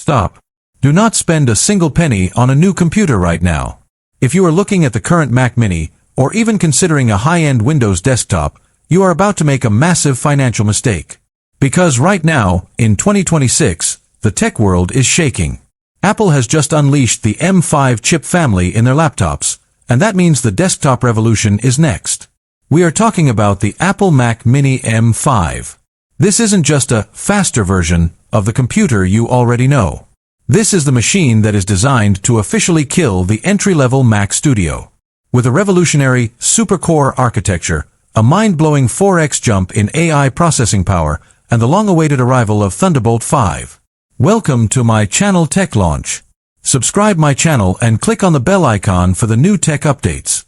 Stop. Do not spend a single penny on a new computer right now. If you are looking at the current Mac Mini, or even considering a high-end Windows desktop, you are about to make a massive financial mistake. Because right now, in 2026, the tech world is shaking. Apple has just unleashed the M5 chip family in their laptops, and that means the desktop revolution is next. We are talking about the Apple Mac Mini M5. This isn't just a faster version of the computer you already know. This is the machine that is designed to officially kill the entry-level Mac Studio. With a revolutionary super-core architecture, a mind-blowing 4x jump in AI processing power, and the long-awaited arrival of Thunderbolt 5. Welcome to my channel Tech Launch. Subscribe my channel and click on the bell icon for the new tech updates.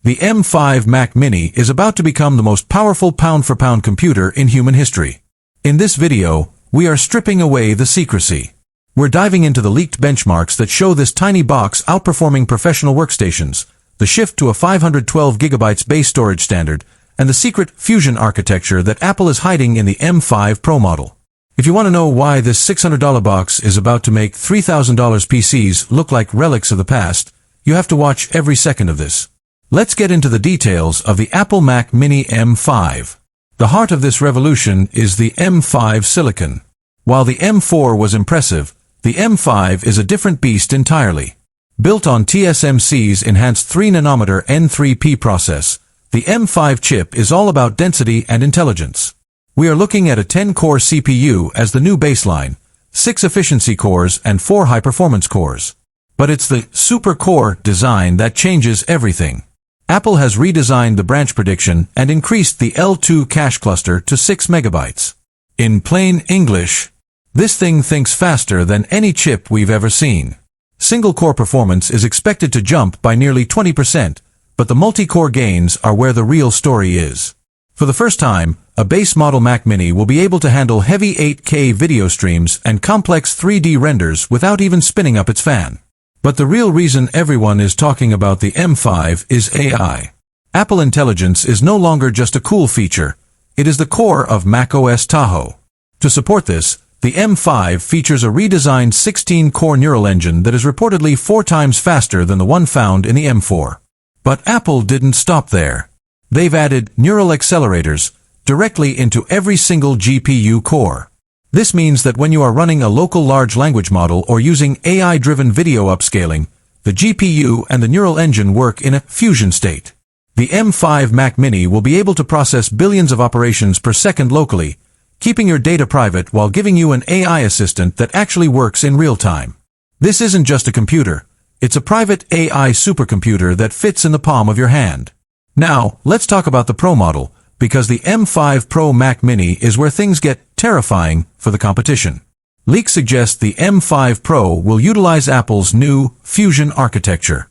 The M5 Mac Mini is about to become the most powerful pound-for-pound computer in human history. In this video, we are stripping away the secrecy. We're diving into the leaked benchmarks that show this tiny box outperforming professional workstations, the shift to a 512 GB base storage standard, and the secret Fusion architecture that Apple is hiding in the M5 Pro model. If you want to know why this $600 box is about to make $3,000 PCs look like relics of the past, you have to watch every second of this. Let's get into the details of the Apple Mac Mini M5. The heart of this revolution is the M5 Silicon. While the M4 was impressive, the M5 is a different beast entirely. Built on TSMC's enhanced 3nm N3P process, the M5 chip is all about density and intelligence. We are looking at a 10-core CPU as the new baseline, 6 efficiency cores and 4 high-performance cores. But it's the super-core design that changes everything. Apple has redesigned the branch prediction and increased the L2 cache cluster to 6 MB. In plain English, this thing thinks faster than any chip we've ever seen. Single-core performance is expected to jump by nearly 20%, but the multi-core gains are where the real story is. For the first time, a base model Mac Mini will be able to handle heavy 8K video streams and complex 3D renders without even spinning up its fan. But the real reason everyone is talking about the M5 is AI. Apple Intelligence is no longer just a cool feature. It is the core of macOS Tahoe. To support this, the M5 features a redesigned 16-core neural engine that is reportedly 4 times faster than the one found in the M4. But Apple didn't stop there. They've added neural accelerators directly into every single GPU core. This means that when you are running a local large language model or using AI-driven video upscaling, the GPU and the neural engine work in a fusion state. The M5 Mac Mini will be able to process billions of operations per second locally, keeping your data private while giving you an AI assistant that actually works in real time. This isn't just a computer. It's a private AI supercomputer that fits in the palm of your hand. Now, let's talk about the Pro model, because the M5 Pro Mac Mini is where things get terrifying for the competition. Leaks suggest the M5 Pro will utilize Apple's new Fusion architecture.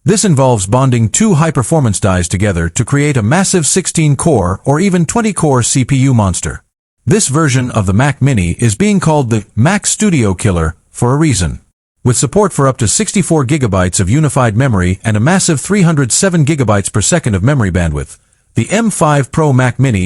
This involves bonding 2 high-performance dies together to create a massive 16-core or even 20-core CPU monster. This version of the Mac Mini is being called the Mac Studio Killer for a reason. With support for up to 64 GB of unified memory and a massive 307 GB per second of memory bandwidth, the M5 Pro Mac Mini